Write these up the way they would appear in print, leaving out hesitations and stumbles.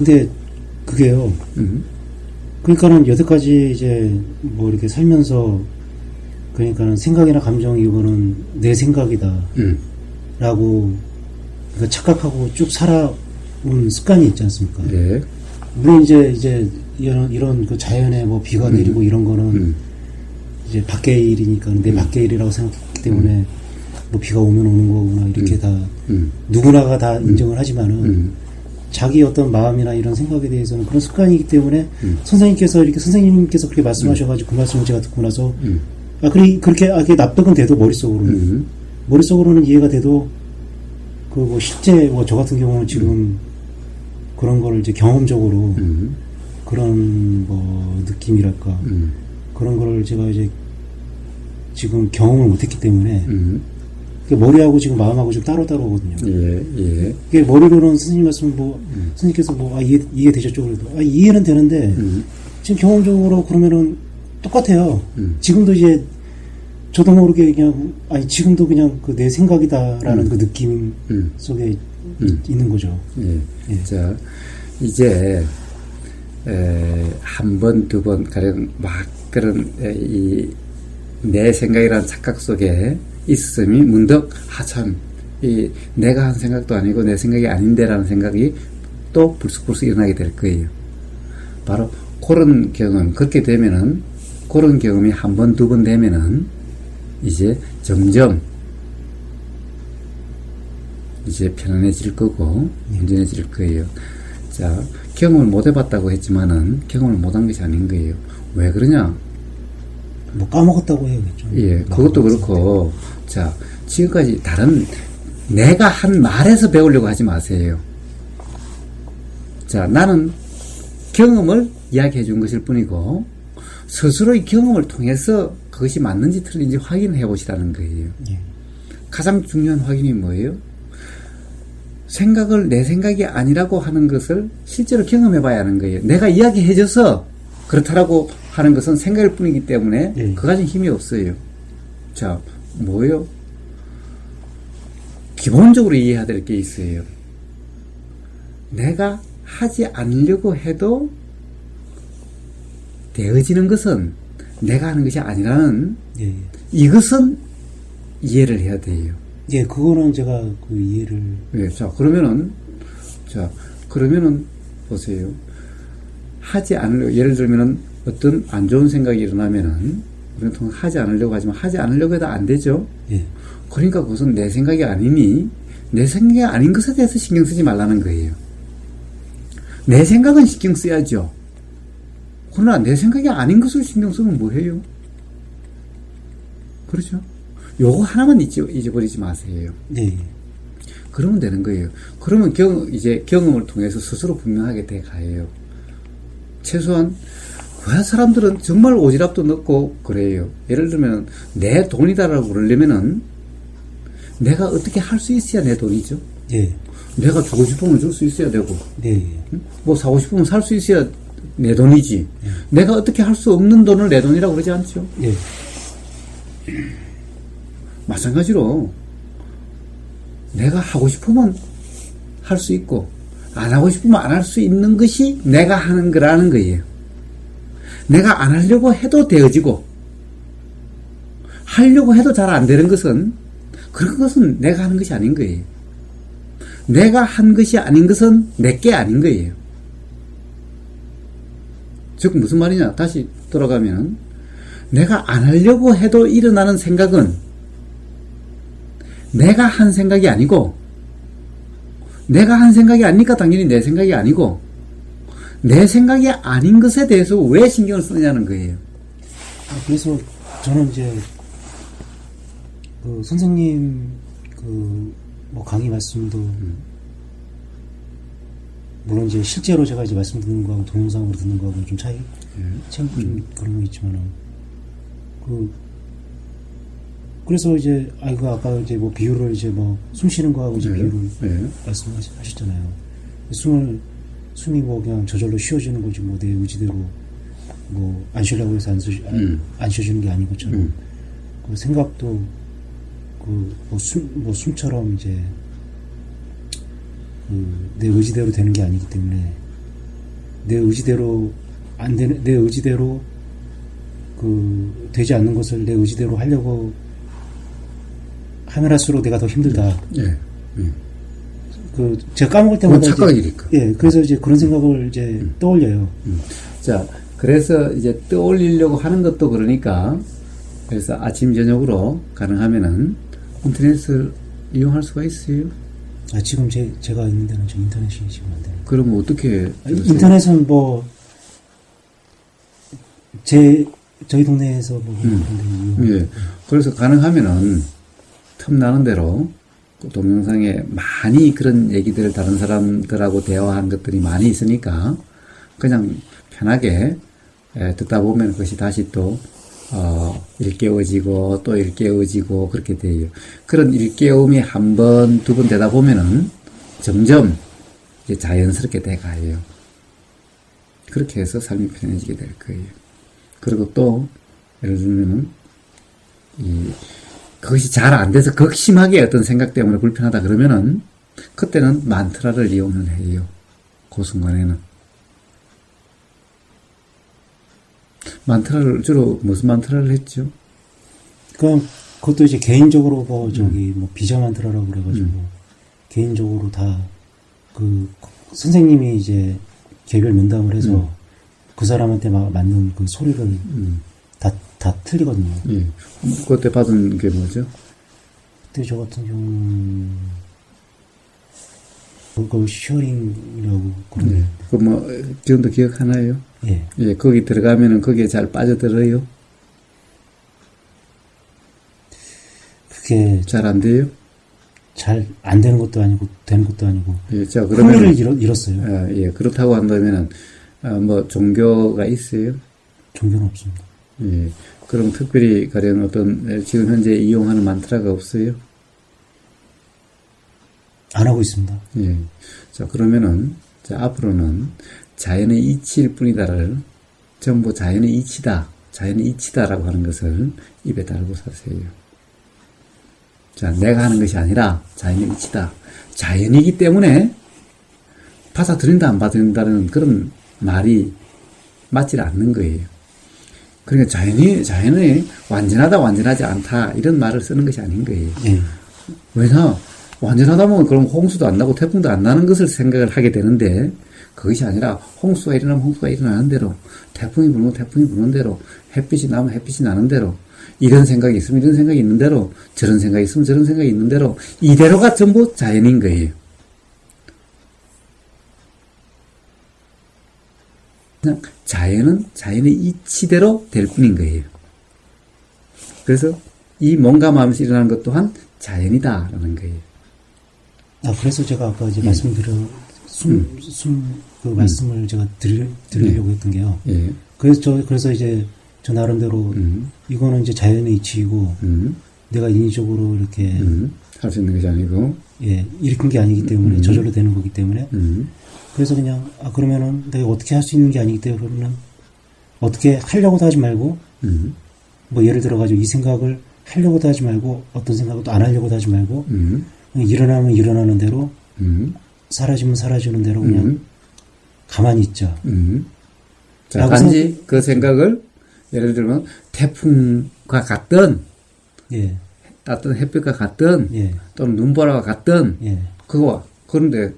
근데 그게요. 그러니까는 여태까지 이제 뭐 이렇게 살면서 그러니까는 생각이나 감정 이거는 내 생각이다. 라고 그러니까 착각하고 쭉 살아온 습관이 있지 않습니까? 예. 물론 이제 이런 그 자연에 뭐 비가 내리고 이런 거는 이제 밖의 일이니까 내 밖의 일이라고 생각했기 때문에 뭐 비가 오면 오는 거구나 이렇게 다 누구나가 다 인정을 하지만은 자기 어떤 마음이나 이런 생각에 대해서는 그런 습관이기 때문에 선생님께서 그렇게 말씀하셔가지고 그 말씀을 제가 듣고 나서 그렇게 납득은 돼도 머릿속으로는 이해가 돼도 그 뭐 실제 뭐 저 같은 경우는 지금 그런 거를 이제 경험적으로 그런 뭐 느낌이랄까 그런 거를 제가 이제 지금 경험을 못했기 때문에 머리하고 지금 마음하고 좀 따로따로거든요. 예. 이게 머리로는 선생님 말씀 선생님께서 이해되셨죠? 그래도 이해는 되는데 지금 경험적으로 그러면은 똑같아요. 지금도 이제 저도 모르게 그냥 지금도 그냥 그 내 생각이다라는 그 느낌 속에 있는 거죠. 예. 자, 이제 한 번, 두 번 가령 막 그런 내 생각이라는 착각 속에 있음이 문득 참 내가 한 생각도 아니고 내 생각이 아닌데라는 생각이 또 불쑥불쑥 일어나게 될 거예요. 바로 그런 경험, 그렇게 되면은 그런 경험이 한 번, 두 번 되면은 이제 점점 이제 편안해질 거고 온전해질 거예요. 자, 경험을 못 해봤다고 했지만은 경험을 못한 것이 아닌 거예요. 왜 그러냐? 뭐 까먹었다고 해야겠죠. 예, 그것도 그렇고, 자, 지금까지 다른 내가 한 말에서 배우려고 하지 마세요. 자, 나는 경험을 이야기해 준 것일 뿐이고 스스로의 경험을 통해서 그것이 맞는지 틀린지 확인해 보시라는 거예요. 예. 가장 중요한 확인이 뭐예요? 생각을 내 생각이 아니라고 하는 것을 실제로 경험해 봐야 하는 거예요. 내가 이야기해 줘서 그렇다라고 하는 것은 생각일 뿐이기 때문에 그 가진 힘이 없어요. 자, 뭐예요? 기본적으로 이해해야 될 게 있어요. 내가 하지 않으려고 해도 되어지는 것은 내가 하는 것이 아니라는 이것은 이해를 해야 돼요. 예, 그거는 제가 그 이해를. 예, 그러면은 보세요. 하지 않으려고, 예를 들면은 어떤 안 좋은 생각이 일어나면은 우리는 통상 하지 않으려고 하지만 하지 않으려고 해도 안 되죠. 예. 그러니까 그것은 내 생각이 아니니 내 생각이 아닌 것에 대해서 신경 쓰지 말라는 거예요. 내 생각은 신경 써야죠. 그러나 내 생각이 아닌 것을 신경 쓰면 뭐해요? 그렇죠? 요거 하나만 잊어버리지 마세요. 네. 그러면 되는 거예요. 그러면 이제 경험을 통해서 스스로 분명하게 돼 가요. 최소한 왜 사람들은 정말 오지랖도 넓고 그래요. 예를 들면 내 돈이다라고 그러려면은 내가 어떻게 할 수 있어야 내 돈이죠. 예. 내가 주고 싶으면 줄 수 있어야 되고, 네. 뭐 사고 싶으면 살 수 있어야 내 돈이지. 내가 어떻게 할 수 없는 돈을 내 돈이라고 그러지 않죠. 예. 마찬가지로 내가 하고 싶으면 할 수 있고 안 하고 싶으면 안 할 수 있는 것이 내가 하는 거라는 거예요. 내가 안 하려고 해도 되어지고 하려고 해도 잘 안 되는 것은 그런 것은 내가 하는 것이 아닌 거예요. 내가 한 것이 아닌 것은 내게 아닌 거예요. 즉 무슨 말이냐, 다시 돌아가면 내가 안 하려고 해도 일어나는 생각은 내가 한 생각이 아니고, 내가 한 생각이 아니니까 당연히 내 생각이 아니고, 내 생각이 아닌 것에 대해서 왜 신경을 쓰느냐는 거예요. 그래서 저는 이제 그 선생님 그 뭐 강의 말씀도 물론 이제 실제로 제가 이제 말씀 듣는 거하고 동영상으로 듣는 거하고 좀 차이 좀 그런 거 있지만은 그래서 이제 아까 이제 뭐 비유를 이제 뭐 숨 쉬는 거하고 이제 비유를 말씀하셨잖아요. 숨이 뭐 그냥 저절로 쉬어지는 거지 뭐 내 의지대로 뭐 안 쉬려고 해서 안 쉬어지는 게 아닌 것처럼 그 생각도 숨처럼 이제 내 의지대로 되는 게 아니기 때문에 내 의지대로 안 되는, 내 의지대로 되지 않는 것을 내 의지대로 하려고 하면 할수록 내가 더 힘들다. 예. 제가 까먹을 때마다. 그건 착각이니까. 예, 그래서 이제 그런 생각을 이제 떠올려요. 자, 그래서 이제 떠올리려고 하는 것도 그러니까, 그래서 아침, 저녁으로 가능하면은 인터넷을 이용할 수가 있어요. 지금 제가 있는 데는 저 인터넷이 지금 안 되는. 그러면 어떻게? 인터넷은 뭐, 저희 동네에서 뭐, 그런 데 예. 그래서 가능하면은 틈나는 대로 그 동영상에 많이 그런 얘기들을 다른 사람들하고 대화한 것들이 많이 있으니까 그냥 편하게 듣다 보면 그것이 다시 또 일깨워지고 또 일깨워지고 그렇게 돼요. 그런 일깨움이 한 번, 두 번 되다 보면은 점점 이제 자연스럽게 돼가요. 그렇게 해서 삶이 편해지게 될 거예요. 그리고 또 예를 들면은 그것이 잘 안 돼서 극심하게 어떤 생각 때문에 불편하다 그러면은 그때는 만트라를 이용을 해요. 그 순간에는. 만트라를 주로 무슨 만트라를 했죠? 그것도 이제 개인적으로 뭐 비자 만트라라고 그래가지고 개인적으로 다 선생님이 이제 개별 면담을 해서 그 사람한테 맞는 그 소리를 다 틀리거든요. 예. 그때 받은 게 뭐죠? 그때 저 같은 경우는 그거 쉐어링이라고 그러는데. 네. 그 뭐 지금도 기억하나요? 예. 예. 거기 들어가면은 거기에 잘 빠져들어요? 그게 잘 안 돼요? 잘 안 되는 것도 아니고 되는 것도 아니고. 예. 자, 그러면 흥미를 잃었어요. 예. 그렇다고 한다면은 뭐 종교가 있어요? 종교는 없습니다. 예. 그럼 특별히 가령 어떤 지금 현재 이용하는 만트라가 없어요? 안 하고 있습니다. 예. 자, 그러면은, 자, 앞으로는 자연의 이치일 뿐이다를 전부 자연의 이치다, 자연의 이치다라고 하는 것을 입에 달고 사세요. 자, 내가 하는 것이 아니라 자연의 이치다. 자연이기 때문에 받아들인다, 안 받아들인다는 그런 말이 맞지 않는 거예요. 그러니까 자연이 완전하다, 완전하지 않다, 이런 말을 쓰는 것이 아닌 거예요. 예. 왜냐? 완전하다면 그럼 홍수도 안 나고 태풍도 안 나는 것을 생각을 하게 되는데 그것이 아니라 홍수가 일어나면 홍수가 일어나는 대로, 태풍이 불면 태풍이 부는 대로, 햇빛이 나면 햇빛이 나는 대로, 이런 생각이 있으면 이런 생각이 있는 대로, 저런 생각이 있으면 저런 생각이 있는 대로, 이대로가 전부 자연인 거예요. 그냥 자연은 자연의 이치대로 될 뿐인 거예요. 그래서 이 몸과 마음에서 일어나는 것 또한 자연이다라는 거예요. 그래서 제가 아까 이제 말씀을 제가 드리려고 했던 게요. 예. 그래서 이제 저 나름대로 이거는 이제 자연의 이치이고 내가 인위적으로 이렇게 할 수 있는 것이 아니고 일으킨 게 아니기 때문에 저절로 되는 거기 때문에 그래서 그냥 그러면은 내가 어떻게 할 수 있는 게 아니기 때문에 그러면 어떻게 하려고도 하지 말고 뭐 예를 들어 가지고 이 생각을 하려고도 하지 말고 어떤 생각을 또 안 하려고도 하지 말고 일어나면 일어나는 대로 사라지면 사라지는 대로 그냥 가만히 있자. 자, 단지 그 생각을 예를 들면 태풍과 같든 따뜻한 햇빛과 같든 또는 눈보라와 같든 그거와 그런데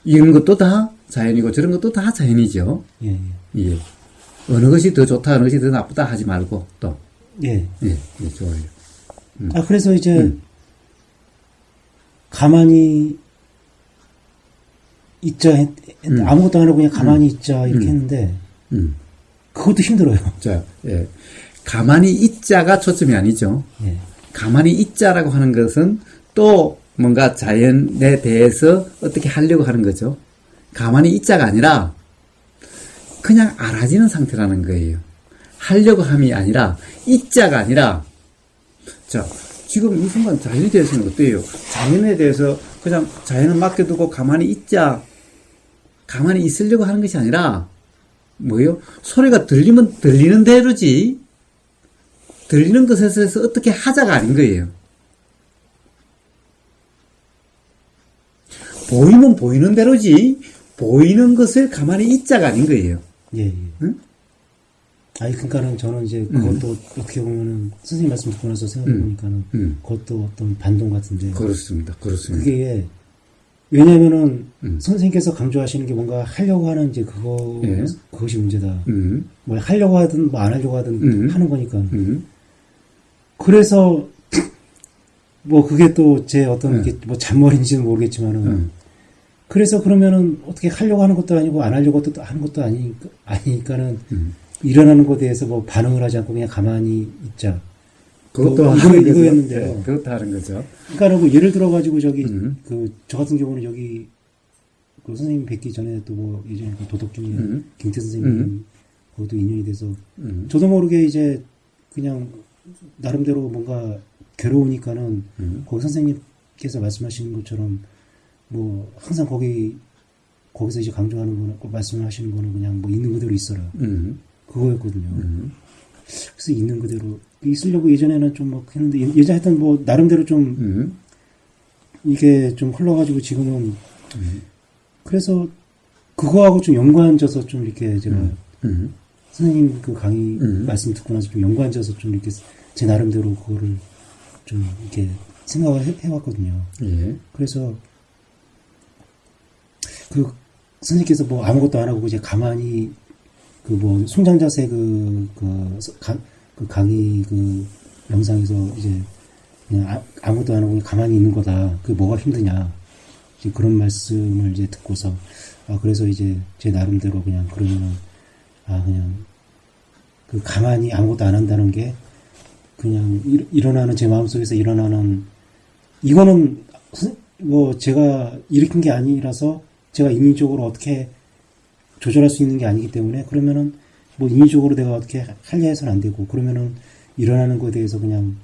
이런 것도 다 자연이고 저런 것도 다 자연이죠. 예. 어느 것이 더 좋다, 어느 것이 더 나쁘다 하지 말고 또. 좋아요. 그래서 이제 가만히 있자 아무것도 안 하고 그냥 가만히 있자 이렇게 했는데 그것도 힘들어요. 자, 가만히 있자가 초점이 아니죠. 가만히 있자라고 하는 것은 또 뭔가 자연에 대해서 어떻게 하려고 하는 거죠. 가만히 있자가 아니라 그냥 알아지는 상태라는 거예요. 하려고 함이 아니라 있자가 아니라 자, 지금 이 순간 자연에 대해서는 어때요? 자연에 대해서 그냥 자연은 맡겨두고 가만히 있자, 가만히 있으려고 하는 것이 아니라 뭐예요? 소리가 들리면 들리는 대로지 들리는 것에서 어떻게 하자가 아닌 거예요. 보이면 보이는 대로지 보이는 것을 가만히 있자가 아닌 거예요. 예, 예. 응? 아니, 그러니까는 저는 이제 그것도 어떻게 보면은 선생님 말씀 듣고 나서 생각해 보니까는 그것도 어떤 반동 같은데. 그렇습니다. 그렇습니다. 그게 왜냐면은 선생님께서 강조하시는 게 뭔가 하려고 하는 이제 예. 그것이 문제다. 뭐 하려고 하든 뭐 안 하려고 하든 하는 거니까. 그래서 뭐 그게 또 제 어떤 이게 뭐 잔머리인지는 모르겠지만은 그래서 그러면은 어떻게 하려고 하는 것도 아니고 안 하려고 하는 것도 아니니까는 일어나는 것에 대해서 뭐 반응을 하지 않고 그냥 가만히 있자. 그것도 뭐 하는 거죠. 이거였는데요. 네, 그것도 하는 거죠. 그러니까 뭐 예를 들어 가지고 저기 저 같은 경우는 여기 그 선생님 뵙기 전에 또 뭐 예전에 그 도덕 중에 김태 선생님 그것도 인연이 돼서 저도 모르게 이제 그냥 나름대로 뭔가 괴로우니까는 거기 선생님께서 말씀하시는 것처럼 뭐 항상 거기서 이제 강조하는 거는 말씀하시는 거는 그냥 뭐 있는 그대로 있어라 그거였거든요. 그래서 있는 그대로 있으려고 예전에는 좀 막 했는데 예전에 하여튼 뭐 나름대로 좀 이게 좀 흘러가지고 지금은 그래서 그거하고 좀 연관져서 좀 이렇게 제가 선생님 그 강의 말씀 듣고 나서 좀 연관져서 좀 이렇게 제 나름대로 그거를 좀 이렇게 생각을 해왔거든요. 예. 그래서 그 선생님께서 뭐 아무것도 안 하고 이제 가만히 그 뭐 송장자세 그 강의 그 영상에서 이제 그냥 아무것도 안 하고 그냥 가만히 있는 거다. 그게 뭐가 힘드냐. 이제 그런 말씀을 이제 듣고서 그래서 이제 제 나름대로 그냥 그러면은 그냥 그 가만히 아무것도 안 한다는 게 그냥 일어나는 제 마음속에서 일어나는 이거는 뭐 제가 일으킨 게 아니라서 제가 인위적으로 어떻게 조절할 수 있는 게 아니기 때문에 그러면은 뭐 인위적으로 내가 어떻게 하려 해서는 안 되고 그러면은 일어나는 거에 대해서 그냥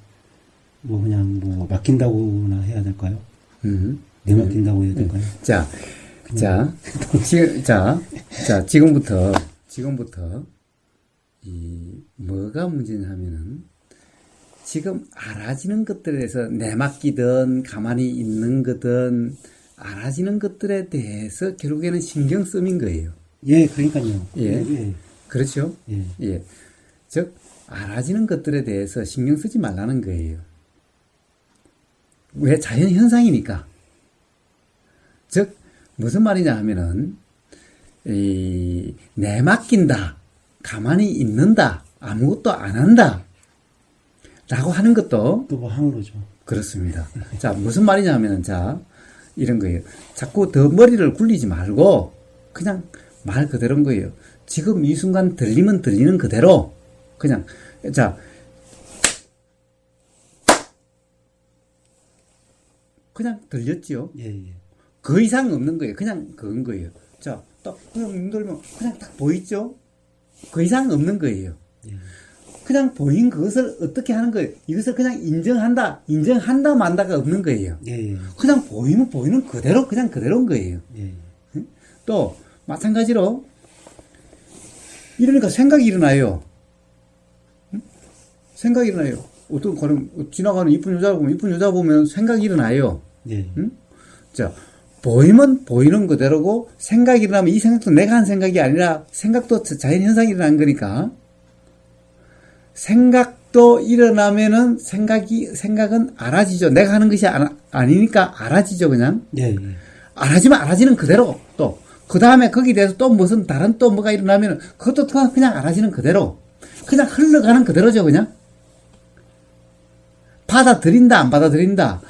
뭐 맡긴다고나 해야 될까요? 내맡긴다고 해야 될까요? 지금부터 뭐가 문제냐 하면은 지금 알아지는 것들에 대해서 내맡기든 가만히 있는 거든 알아지는 것들에 대해서 결국에는 신경 쓰인 거예요. 예, 그러니까요. 예. 예. 그렇죠? 예. 예. 즉, 알아지는 것들에 대해서 신경 쓰지 말라는 거예요. 왜? 자연 현상이니까. 즉, 무슨 말이냐 하면은, 내맡긴다, 가만히 있는다, 아무것도 안 한다, 라고 하는 것도. 또 뭐 하는 거죠. 그렇습니다. 자, 무슨 말이냐 하면은, 이런 거예요. 자꾸 더 머리를 굴리지 말고, 그냥 말 그대로인 거예요. 지금 이 순간 들리면 들리는 그대로, 그냥, 그냥 들렸지요? 예, 예. 그 이상 없는 거예요. 그냥 그건 거예요. 자, 딱, 그냥 눈 들면, 그냥 딱 보이죠? 그 이상 없는 거예요. 예. 그냥 보인 그것을 어떻게 하는 거예요? 이것을 그냥 인정한다 만다가 없는 거예요. 예, 예. 그냥 보이면 보이는 그대로, 그냥 그대로인 거예요. 예. 또, 마찬가지로, 이러니까 생각이 일어나요. 생각이 일어나요. 어떤 사람, 지나가는 이쁜 여자 보면 생각이 일어나요. 예. 자, 보이면 보이는 그대로고, 생각이 일어나면 이 생각도 내가 한 생각이 아니라, 생각도 자연 현상이 일어난 거니까, 생각도 일어나면은 생각은 알아지죠. 내가 하는 것이 아니니까 알아지죠, 그냥. 예, 예. 알아지면 알아지는 그대로, 또. 그 다음에 거기에 대해서 또 무슨 다른 또 뭐가 일어나면 그것도 그냥 알아지는 그대로. 그냥 흘러가는 그대로죠, 그냥. 받아들인다, 안 받아들인다.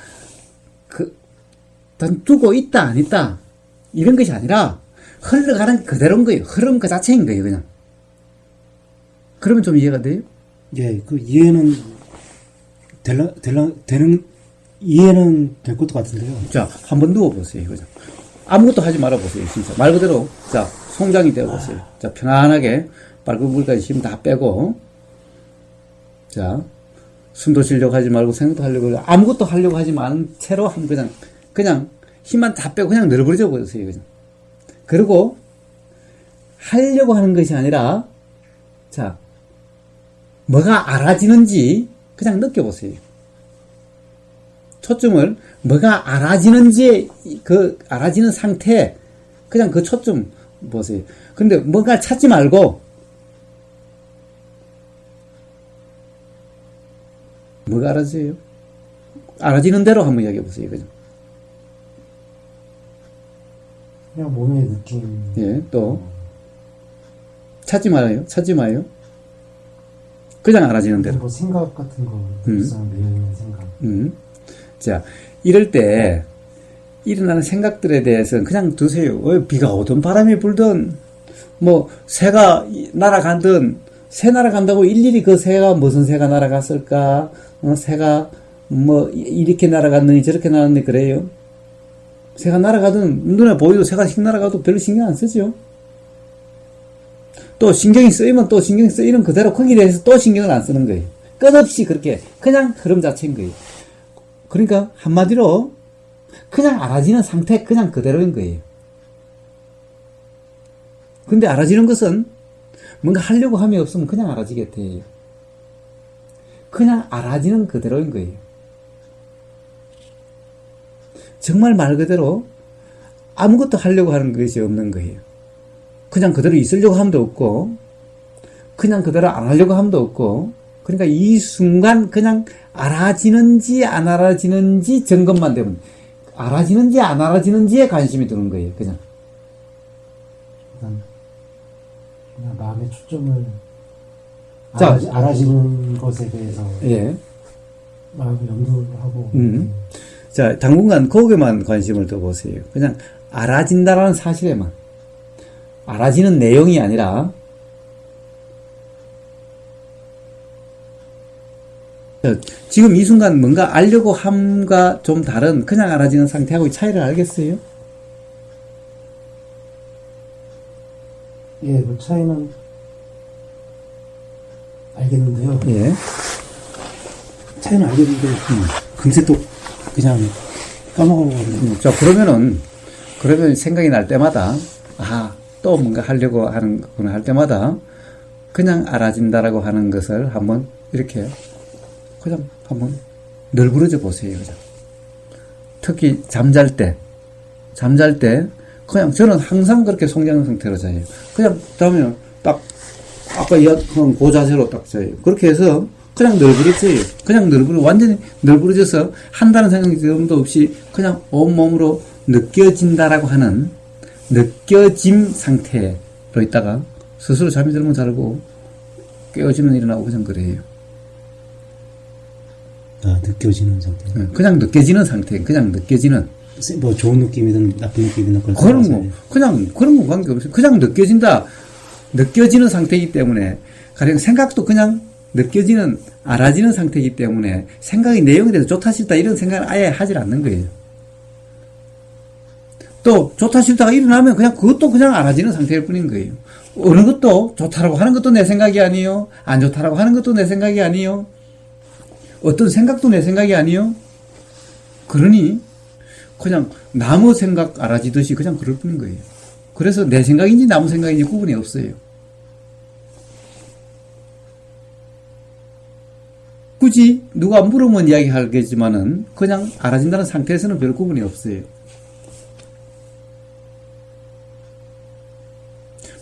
두고 있다, 안 있다. 이런 것이 아니라 흘러가는 그대로인 거예요. 흐름 그 자체인 거예요, 그냥. 그러면 좀 이해가 돼요? 예, 그 이해는 이해는 될 것도 같은데요. 자, 한번 누워보세요, 그죠? 아무것도 하지 말아보세요, 진짜. 말 그대로, 송장이 되어보세요. 자, 편안하게, 발굽을까지 힘 다 빼고, 숨도 쉬려고 하지 말고, 생각도 하려고, 아무것도 하려고 하지 않은 채로 한번 그냥 힘만 다 빼고 그냥 늘어버려 보세요, 그죠? 그리고, 하려고 하는 것이 아니라, 뭐가 알아지는지 그냥 느껴보세요. 초점을 뭐가 알아지는지 그 알아지는 상태 그냥 그 초점 보세요. 근데 뭔가를 찾지 말고, 뭐가 알아져요? 알아지는 대로 한번 이야기해 보세요. 그죠? 그냥 몸의 느낌. 예, 또. 찾지 말아요. 찾지 마요. 그냥 알아지는 대로. 뭐 생각 같은 거, 일상 미어있는 생각. 자, 이럴 때, 일어나는 생각들에 대해서는 그냥 두세요. 비가 오든 바람이 불든, 뭐, 새가 날아가든, 새 날아간다고 일일이 그 새가 무슨 새가 날아갔을까? 새가 뭐, 이렇게 날아갔느니 저렇게 날아갔느니 그래요. 새가 날아가든, 눈에 보이도 새가 씩 날아가도 별로 신경 안 쓰죠. 또 신경이 쓰이면 또 신경이 쓰이는 그대로 거기에 대해서 또 신경을 안 쓰는 거예요. 끝없이 그렇게 그냥 흐름 자체인 거예요. 그러니까 한마디로 그냥 알아지는 상태 그냥 그대로인 거예요. 근데 알아지는 것은 뭔가 하려고 함이 없으면 그냥 알아지게 돼요. 그냥 알아지는 그대로인 거예요. 정말 말 그대로 아무것도 하려고 하는 것이 없는 거예요. 그냥 그대로 있으려고 함도 없고, 그냥 그대로 안 하려고 함도 없고, 그러니까 이 순간 그냥 알아지는지 안 알아지는지 점검만 되면, 알아지는지 안 알아지는지에 관심이 드는 거예요, 그냥. 그냥 마음의 초점을 자, 알아지는 것에 대해서 예. 마음을 염두를 하고. 자, 당분간 거기에만 관심을 둬보세요. 그냥 알아진다라는 사실에만. 알아지는 내용이 아니라, 지금 이 순간 뭔가 알려고 함과 좀 다른 그냥 알아지는 상태하고의 차이를 알겠어요? 예, 그 차이는 알겠는데요. 예. 차이는 알겠는데, 금세 또 그냥 까먹어버리네. 자, 그러면 생각이 날 때마다, 또 뭔가 하려고 하는 거구나 할 때마다 그냥 알아진다라고 하는 것을 한번 이렇게 그냥 한번 널브러져 보세요. 그냥. 특히 잠잘 때 그냥 저는 항상 그렇게 송장 상태로 자요. 그냥 자면 딱 아까 이야기한 그 자세로 딱 자요. 그렇게 해서 그냥 널브러져요. 그냥 완전히 널브러져서 한다는 생각이 좀도 없이 그냥 온몸으로 느껴진다라고 하는 느껴짐 상태로 있다가 스스로 잠이 들면 자고 깨어지면 일어나고 그냥 그래요. 느껴지는 상태. 그냥 느껴지는 상태. 그냥 느껴지는. 뭐 좋은 느낌이든 나쁜 느낌이든 그런 거 관계없어요. 그냥 느껴진다. 느껴지는 상태이기 때문에 가령 생각도 그냥 느껴지는 알아지는 상태이기 때문에 생각의 내용에 대해서 좋다 싫다 이런 생각을 아예 하질 않는 거예요. 또 좋다 싫다가 일어나면 그냥 그것도 그냥 알아지는 상태일 뿐인 거예요. 어느 것도 좋다라고 하는 것도 내 생각이 아니요. 안 좋다라고 하는 것도 내 생각이 아니요. 어떤 생각도 내 생각이 아니요. 그러니 그냥 나무 생각 알아지듯이 그냥 그럴 뿐인 거예요. 그래서 내 생각인지 나무 생각인지 구분이 없어요. 굳이 누가 물으면 이야기하겠지만은 그냥 알아진다는 상태에서는 별 구분이 없어요.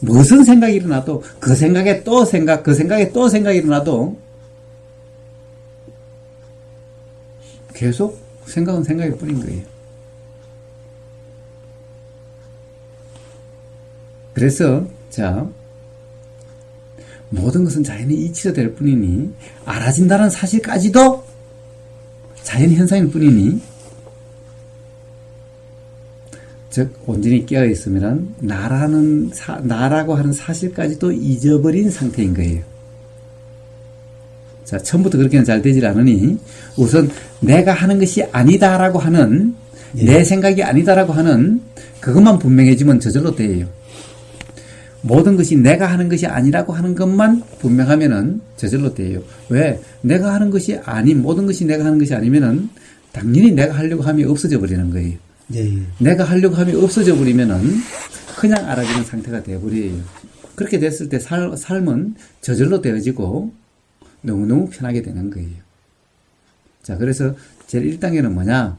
무슨 생각이 일어나도 그 생각에 또 생각, 그 생각에 또 생각이 일어나도 계속 생각은 생각일 뿐인 거예요. 그래서 자, 모든 것은 자연의 이치로 될 뿐이니 알아진다는 사실까지도 자연 현상일 뿐이니 즉 온전히 깨어 있으면 나라고 하는 사실까지도 잊어버린 상태인 거예요. 자, 처음부터 그렇게는 잘 되질 않으니 우선 내가 하는 것이 아니다라고 하는 내 생각이 아니다라고 하는 그것만 분명해지면 저절로 돼요. 모든 것이 내가 하는 것이 아니라고 하는 것만 분명하면은 저절로 돼요. 왜? 내가 하는 것이 아닌 모든 것이 내가 하는 것이 아니면은 당연히 내가 하려고 함이 없어져 버리는 거예요. 내가 하려고 함이 없어져 버리면은 그냥 알아지는 상태가 되어버려요. 그렇게 됐을 때 삶은 저절로 되어지고 너무너무 편하게 되는 거예요. 자, 그래서 제일 1단계는 뭐냐?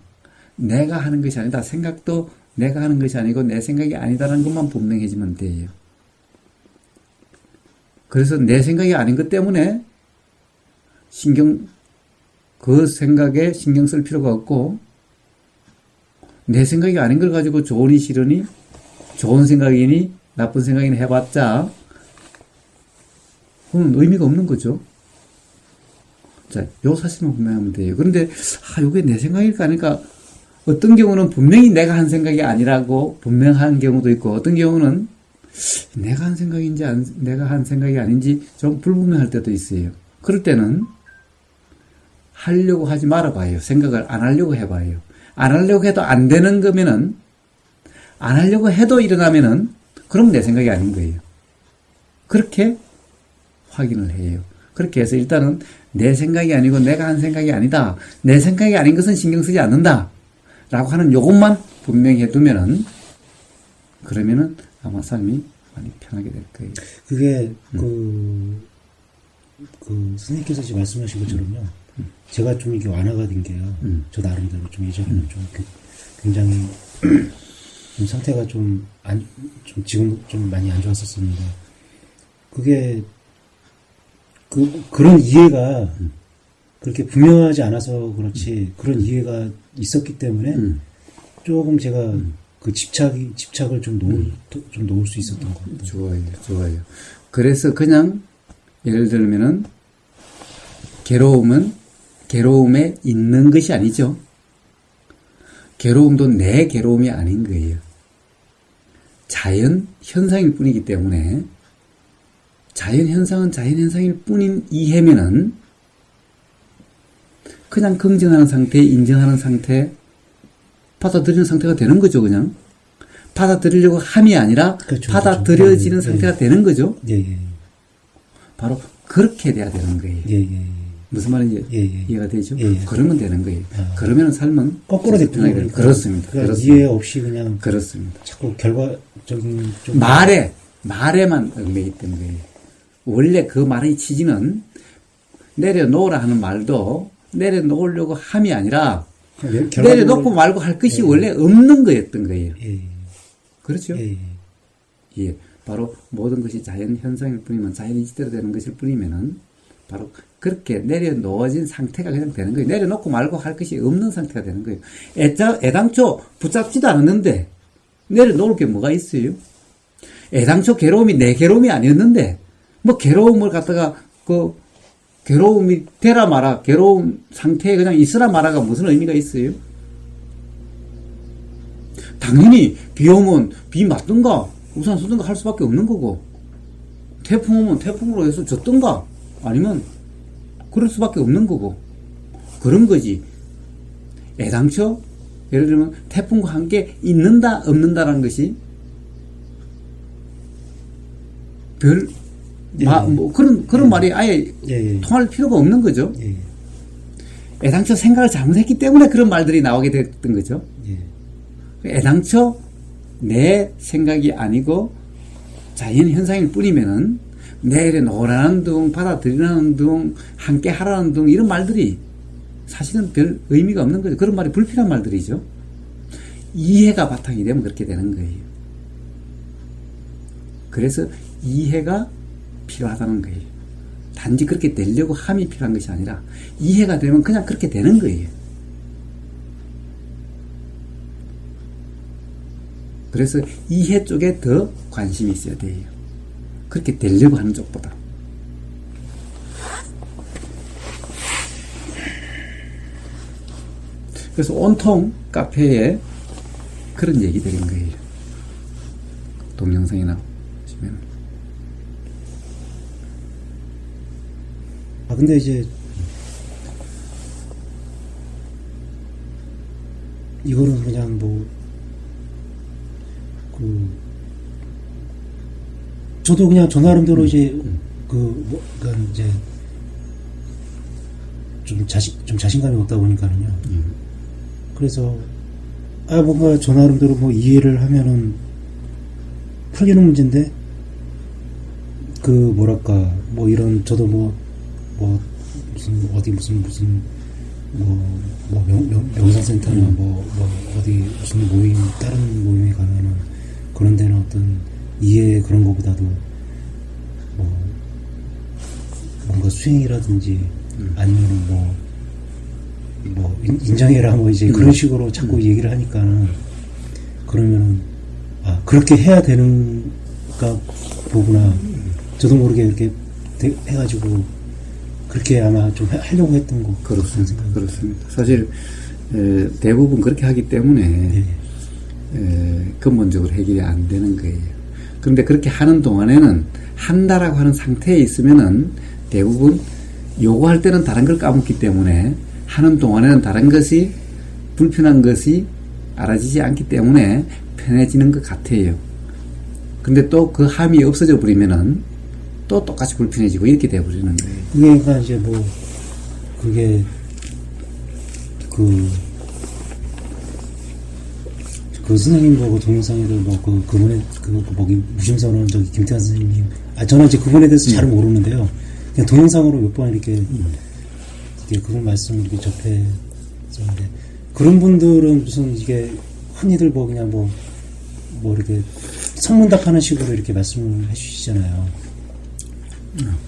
내가 하는 것이 아니다. 생각도 내가 하는 것이 아니고 내 생각이 아니다라는 것만 분명해지면 돼요. 그래서 내 생각이 아닌 것 때문에 그 생각에 신경 쓸 필요가 없고, 내 생각이 아닌 걸 가지고 좋으니 싫으니, 좋은 생각이니 나쁜 생각이니 해봤자 그건 의미가 없는 거죠. 자, 요 사실만 분명하면 돼요. 그런데 요게 내 생각일까 아닐까, 어떤 경우는 분명히 내가 한 생각이 아니라고 분명한 경우도 있고, 어떤 경우는 내가 한 생각인지 내가 한 생각이 아닌지 좀 불분명할 때도 있어요. 그럴 때는 하려고 하지 말아봐요. 생각을 안 하려고 해봐요. 안 하려고 해도 안 되는 거면은, 안 하려고 해도 일어나면은, 그럼 내 생각이 아닌 거예요. 그렇게 확인을 해요. 그렇게 해서 일단은 내 생각이 아니고 내가 한 생각이 아니다. 내 생각이 아닌 것은 신경 쓰지 않는다. 라고 하는 요것만 분명히 해두면은, 그러면은 아마 삶이 많이 편하게 될 거예요. 그게, 선생님께서 지금 말씀하신 것처럼요. 제가 좀 이게 완화가 된 게요. 저 나름대로 좀 예전에는 좀 굉장히 좀 상태가 좀 지금 좀 많이 안 좋았었습니다. 그게, 그런 이해가 그렇게 분명하지 않아서 그렇지, 그런 이해가 있었기 때문에 조금 제가 그 집착을 좀 놓을 수 있었던 것 같아요. 좋아요. 그래서 그냥, 예를 들면은, 괴로움에 있는 것이 아니죠. 괴로움도 내 괴로움이 아닌 거예요. 자연 현상일 뿐이기 때문에, 자연 현상은 자연 현상일 뿐인 이해면은, 그냥 긍정하는 상태, 인정하는 상태, 받아들이는 상태가 되는 거죠, 그냥. 받아들이려고 함이 아니라, 그렇죠, 받아들여지는 그렇죠. 상태가 되는 거죠. 예. 바로 그렇게 돼야 되는 거예요. 예. 무슨 말인지 예. 이해가 되죠? 예. 그러면 되는 거예요. 그러면 삶은 거꾸로 됐군요. 그렇습니다. 이해 없이 그냥 그렇습니다. 자꾸 결과적인 좀 말에만 얽매이던 거예요. 원래 그 말의 취지는 내려놓으라 하는 말도 내려놓으려고 함이 아니라 내려놓고 말고 할 것이 원래 없는 거였던 거예요. 그렇죠? 예. 바로 모든 것이 자연 현상일 뿐이면 자연이 이치대로 되는 것일 뿐이면은 바로 그렇게 내려놓아진 상태가 그냥 되는 거예요. 내려놓고 말고 할 것이 없는 상태가 되는 거예요. 애당초 붙잡지도 않았는데 내려놓을 게 뭐가 있어요? 애당초 괴로움이 내 괴로움이 아니었는데 뭐 괴로움을 갖다가 괴로움이 되라 마라, 괴로움 상태에 그냥 있으라 마라가 무슨 의미가 있어요? 당연히 비 오면 비 맞든가 우산 쓰든가 할 수밖에 없는 거고, 태풍 오면 태풍으로 해서 젖든가 아니면 그럴 수밖에 없는 거고, 그런 거지. 애당초 예를 들면 태풍과 함께 있는다 없는다라는 것이 그런 말이 아예 통할 필요가 없는 거죠. 애당초 생각을 잘못했기 때문에 그런 말들이 나오게 됐던 거죠. 애당초 내 생각이 아니고 자연 현상일 뿐이면은 내려놓으라는 둥, 받아들이라는 둥, 함께 하라는 둥, 이런 말들이 사실은 별 의미가 없는 거죠. 그런 말이 불필요한 말들이죠. 이해가 바탕이 되면 그렇게 되는 거예요. 그래서 이해가 필요하다는 거예요. 단지 그렇게 되려고 함이 필요한 것이 아니라 이해가 되면 그냥 그렇게 되는 거예요. 그래서 이해 쪽에 더 관심이 있어야 돼요. 그렇게 되려고 하는 쪽보다. 그래서 온통 카페에 그런 얘기들인 거예요. 동영상이나 보시면. 근데 이제 이거는 그냥 저도 그냥 저 나름대로 이제 그러니까 이제 좀 자신감이 없다 보니까는요. 그래서 뭔가 저 나름대로 이해를 하면은 풀리는 문제인데 이런 저도 무슨 명상센터나 어디 무슨 모임, 다른 모임에 가면은 그런 데는 어떤 이해 그런 거보다도 뭔가 수행이라든지 아니면은 인정해라 이제 그런 식으로 자꾸 얘기를 하니까는 그러면은 그렇게 해야 되는가 보구나. 저도 모르게 이렇게 해가지고 그렇게 아마 좀 하려고 했던 거. 그렇습니다. 그렇습니다. 사실 대부분 그렇게 하기 때문에 근본적으로 해결이 안 되는 거예요. 그런데 그렇게 하는 동안에는 한다라고 하는 상태에 있으면은 대부분 요구할 때는 다른 걸 까먹기 때문에 하는 동안에는 다른 것이 불편한 것이 알아지지 않기 때문에 편해지는 것 같아요. 근데 또 그 함이 없어져 버리면은 또 똑같이 불편해지고 이렇게 돼버리는 거예요. 그러니까 이제 그게 그 선생님 보고 동영상에도 그분의 무심선언 김태환 선생님 저는 이제 그분에 대해서 잘 모르는데요. 그냥 동영상으로 몇 번 이렇게 그분 말씀 이렇게 접했었는데 그런 분들은 무슨 이게 흔히들 그냥 이렇게 성문답하는 식으로 이렇게 말씀을 해주시잖아요.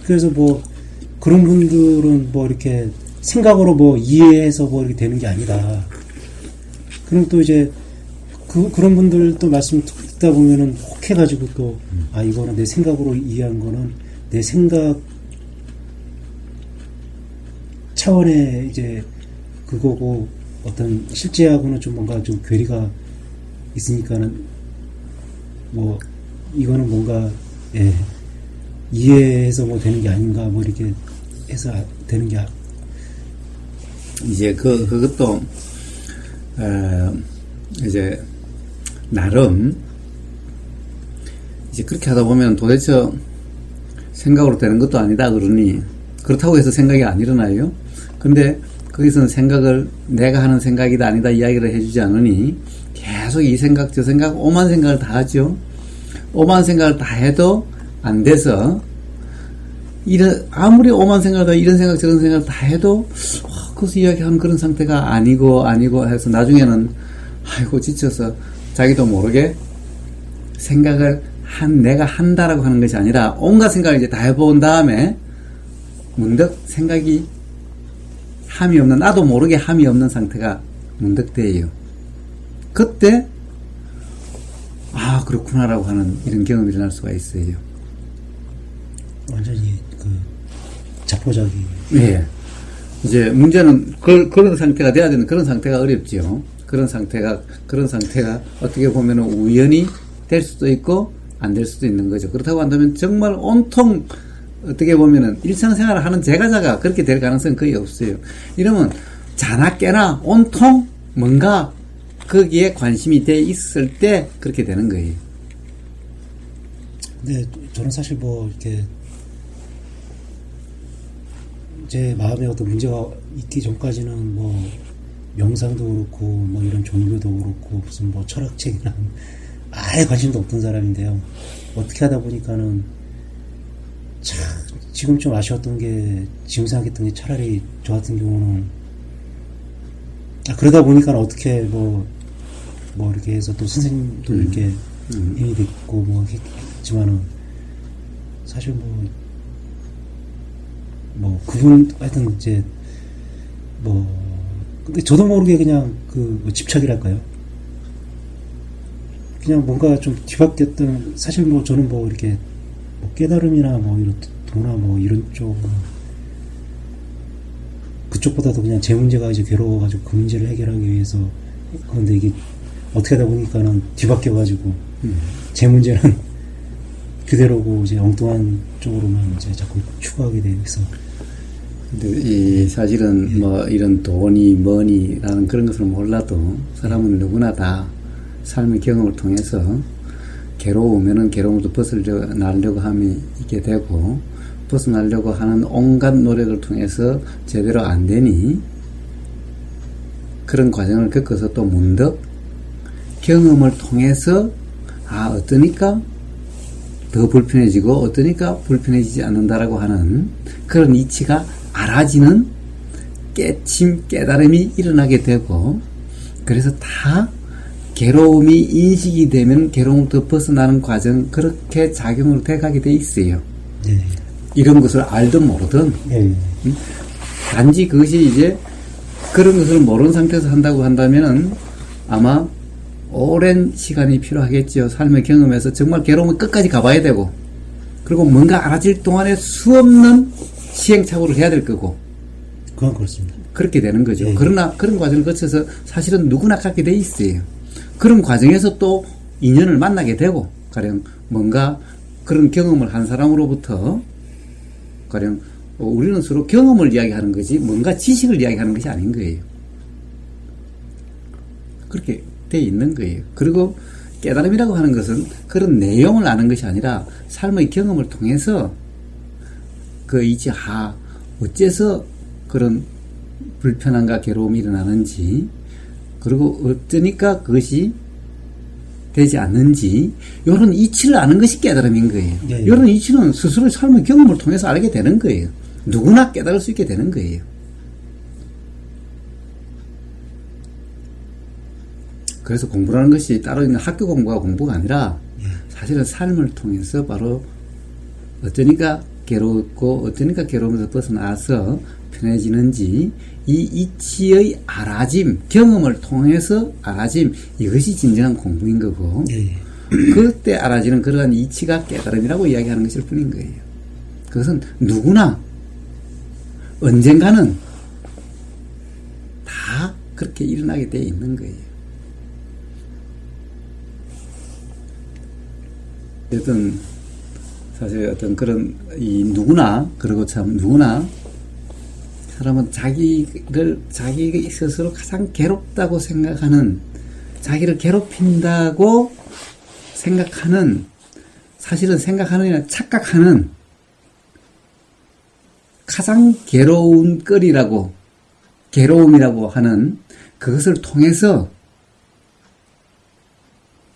그래서 그런 분들은 이렇게 생각으로 이해해서 이렇게 되는 게 아니다. 그럼 또 이제 그런 분들 또 말씀 듣다 보면은 혹해가지고 또 이거는 내 생각으로 이해한 거는 내 생각 차원의 이제 그거고 어떤 실제하고는 좀 뭔가 좀 괴리가 있으니까는 이거는 뭔가 이해해서 되는 게 아닌가 이렇게 해서 되는 게 이제 그것도 이제 나름 이제 그렇게 하다 보면 도대체 생각으로 되는 것도 아니다 그러니 그렇다고 해서 생각이 안 일어나요. 근데 거기서는 생각을 내가 하는 생각이다 아니다 이야기를 해주지 않으니 계속 이 생각 저 생각 오만 생각을 다 하죠. 오만 생각을 다 해도 안 돼서 아무리 오만 생각을 다 이런 생각 저런 생각을 다 해도 거기서 이야기하는 그런 상태가 아니고 해서 나중에는 아이고 지쳐서 자기도 모르게 생각을 내가 한다라고 하는 것이 아니라 온갖 생각을 이제 다 해본 다음에 문득 생각이 함이 없는 나도 모르게 함이 없는 상태가 문득 돼요. 그때 그렇구나라고 하는 이런 경험이 일어날 수가 있어요. 완전히 자포자기. 예. 이제 문제는 그런 상태가 돼야 되는 그런 상태가 어렵죠. 그런 상태가 어떻게 보면 우연히 될 수도 있고 안 될 수도 있는 거죠. 그렇다고 한다면 정말 온통 어떻게 보면은 일상생활을 하는 제가자가 그렇게 될 가능성은 거의 없어요. 이러면 자나 깨나 온통 뭔가 거기에 관심이 돼 있을 때 그렇게 되는 거예요. 근데 저는 사실 이렇게 제 마음에 어떤 문제가 있기 전까지는 명상도 그렇고 이런 종교도 그렇고 무슨 철학책이나 아예 관심도 없던 사람인데요. 어떻게 하다 보니까는 참 지금 좀 아쉬웠던 게 지금 생각했던 게 차라리 저 같은 경우는 그러다 보니까 어떻게 이렇게 해서 또 선생님도 이렇게 힘이 됐고 했지만은 사실 그분 하여튼 이제 근데 저도 모르게 그냥 집착이랄까요? 그냥 뭔가 좀 뒤바뀌었던 사실 저는 이렇게 깨달음이나 이런 도나 이런 쪽 그쪽보다도 그냥 제 문제가 이제 괴로워가지고 그 문제를 해결하기 위해서 그런데 이게 어떻게 하다 보니까는 뒤바뀌어가지고 제 문제는 그대로고 이제 엉뚱한 쪽으로만 이제 자꾸 추구하게 돼서. 근데 사실은 이런 돈이 머니라는 그런 것을 몰라도 사람은 누구나 다 삶의 경험을 통해서 괴로우면은 괴로움도 벗어나려고 함이 있게 되고 벗어나려고 하는 온갖 노력을 통해서 제대로 안 되니 그런 과정을 겪어서 또 문득 경험을 통해서 어떠니까 더 불편해지고 어떠니까 불편해지지 않는다라고 하는 그런 이치가 알아지는 깨침, 깨달음이 일어나게 되고, 그래서 다 괴로움이 인식이 되면 괴로움부터 벗어나는 과정, 그렇게 작용으로 돼가게 돼 있어요. 네. 이런 것을 알든 모르든. 네. 단지 그것이 이제 그런 것을 모르는 상태에서 한다고 한다면은 아마 오랜 시간이 필요하겠죠. 삶의 경험에서 정말 괴로움을 끝까지 가봐야 되고, 그리고 뭔가 알아질 동안에 수없는 시행착오를 해야 될 거고. 그건 그렇습니다. 그렇게 되는 거죠. 네. 그러나 그런 과정을 거쳐서 사실은 누구나 갖게 돼 있어요. 그런 과정에서 또 인연을 만나게 되고, 가령 뭔가 그런 경험을 한 사람으로부터, 가령 우리는 서로 경험을 이야기하는 거지 뭔가 지식을 이야기하는 것이 아닌 거예요. 그렇게 돼 있는 거예요. 그리고 깨달음이라고 하는 것은 그런 내용을 아는 것이 아니라 삶의 경험을 통해서 그 이제 어째서 그런 불편함과 괴로움이 일어나는지, 그리고 어쩌니까 그것이 되지 않는지, 이런 이치를 아는 것이 깨달음인 거예요. 예, 예. 이런 이치는 스스로의 삶의 경험을 통해서 알게 되는 거예요. 누구나 깨달을 수 있게 되는 거예요. 그래서 공부라는 것이 따로 있는 학교 공부가 공부가 아니라 사실은 삶을 통해서 바로 어쩌니까 괴롭고 어쩌니까 괴로움에서 벗어나서 편해지는지, 이 이치의 알아짐, 경험을 통해서 알아짐, 이것이 진정한 공부인 거고, 예. 그때 알아지는 그러한 이치가 깨달음이라고 이야기하는 것일 뿐인 거예요. 그것은 누구나 언젠가는 다 그렇게 일어나게 되어 있는 거예요. 사실 어떤 그런, 누구나, 그리고 참 누구나, 사람은 자기 스스로 가장 괴롭다고 생각하는, 자기를 괴롭힌다고 생각하는, 사실은 생각하는 게 착각하는 가장 괴로운 거리라고, 괴로움이라고 하는 그것을 통해서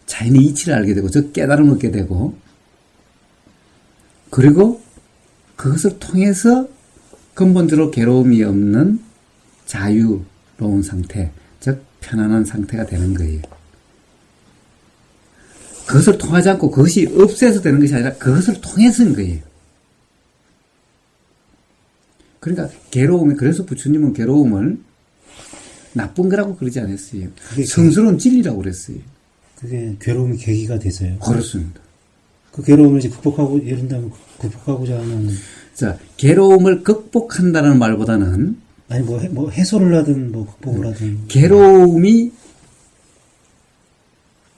자연의 이치를 알게 되고, 즉 깨달음을 얻게 되고, 그리고 그것을 통해서 근본적으로 괴로움이 없는 자유로운 상태, 즉 편안한 상태가 되는 거예요. 그것을 통하지 않고 그것이 없애서 되는 것이 아니라 그것을 통해서인 거예요. 그러니까 괴로움이, 그래서 부처님은 괴로움을 나쁜 거라고 그러지 않았어요. 성스러운 진리라고 그랬어요. 그게 괴로움이 계기가 돼서요. 그렇습니다. 그 괴로움을 이제 이른다면 극복하고자 하는. 자, 괴로움을 극복한다는 말보다는, 아니, 뭐 해소를 하든, 뭐 극복을 하든. 괴로움이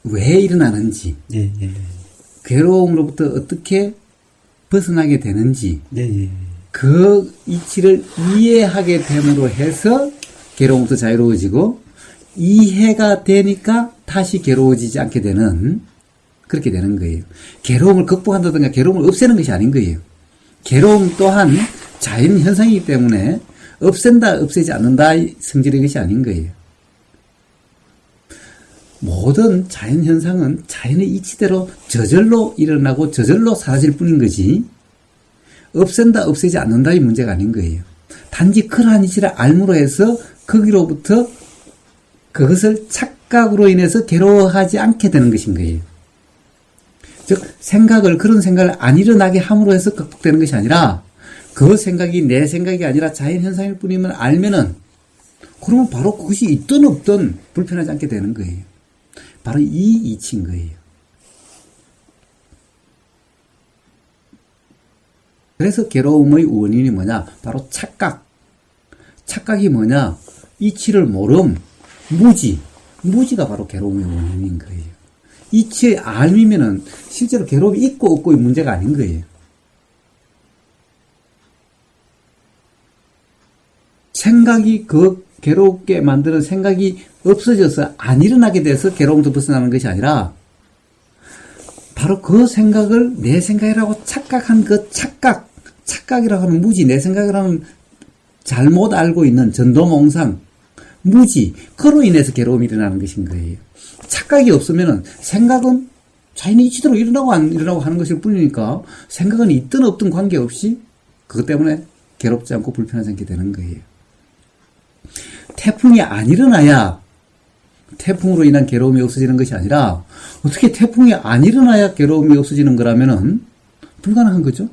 왜 일어나는지, 예, 예. 괴로움으로부터 어떻게 벗어나게 되는지, 예, 예. 그 이치를 이해하게 됨으로 해서 괴로움부터 자유로워지고, 이해가 되니까 다시 괴로워지지 않게 되는, 그렇게 되는 거예요. 괴로움을 극복한다든가 괴로움을 없애는 것이 아닌 거예요. 괴로움 또한 자연 현상이기 때문에 없앤다, 없애지 않는다의 성질의 것이 아닌 거예요. 모든 자연 현상은 자연의 이치대로 저절로 일어나고 저절로 사라질 뿐인 거지, 없앤다, 없애지 않는다의 문제가 아닌 거예요. 단지 그러한 이치를 알므로 해서 거기로부터 그것을 착각으로 인해서 괴로워하지 않게 되는 것인 거예요. 즉, 그런 생각을 안 일어나게 함으로 해서 극복되는 것이 아니라, 그 생각이 내 생각이 아니라 자연현상일 뿐임을 알면은, 그러면 바로 그것이 있든 없든 불편하지 않게 되는 거예요. 바로 이 이치인 거예요. 그래서 괴로움의 원인이 뭐냐? 바로 착각. 착각이 뭐냐? 이치를 모름, 무지가 바로 괴로움의 원인인 거예요. 이치의 알미면은 실제로 괴로움이 있고 없고의 문제가 아닌 거예요. 생각이 그 괴롭게 만드는 생각이 없어져서 안 일어나게 돼서 괴로움도 벗어나는 것이 아니라, 바로 그 생각을 내 생각이라고 착각한 그 착각이라고 하는 무지, 내 생각이라는 잘못 알고 있는 전도몽상, 그로 인해서 괴로움이 일어나는 것인 거예요. 착각이 없으면은 생각은 자연의 이치대로 일어나고 안 일어나고 하는 것일 뿐이니까, 생각은 있든 없든 관계없이 그것 때문에 괴롭지 않고 불편하지 않게 되는 거예요. 태풍이 안 일어나야 태풍으로 인한 괴로움이 없어지는 것이 아니라 어떻게 태풍이 안 일어나야 괴로움이 없어지는 거라면은 불가능한 거죠.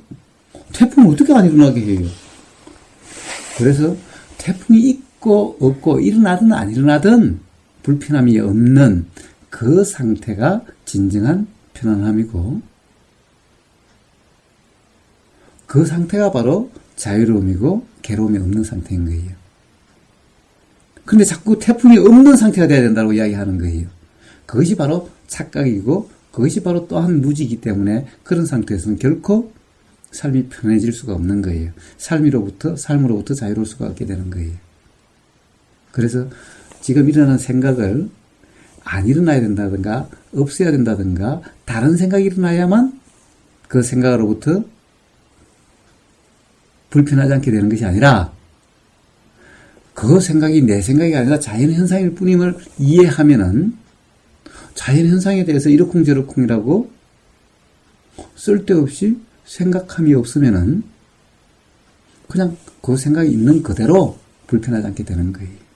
태풍은 어떻게 안 일어나게 해요? 그래서 태풍이 있고 없고 일어나든 안 일어나든 불편함이 없는 그 상태가 진정한 편안함이고 그 상태가 바로 자유로움이고 괴로움이 없는 상태인 거예요. 근데 자꾸 태풍이 없는 상태가 돼야 된다고 이야기하는 거예요. 그것이 바로 착각이고 그것이 바로 또한 무지이기 때문에 그런 상태에서는 결코 삶이 편해질 수가 없는 거예요. 삶으로부터 자유로울 수가 없게 되는 거예요. 그래서 지금 일어나는 생각을 안 일어나야 된다든가 없어야 된다든가 다른 생각이 일어나야만 그 생각으로부터 불편하지 않게 되는 것이 아니라 그 생각이 내 생각이 아니라 자연현상일 뿐임을 이해하면은 자연현상에 대해서 이러쿵저러쿵이라고 쓸데없이 생각함이 없으면은 그냥 그 생각이 있는 그대로 불편하지 않게 되는 거예요.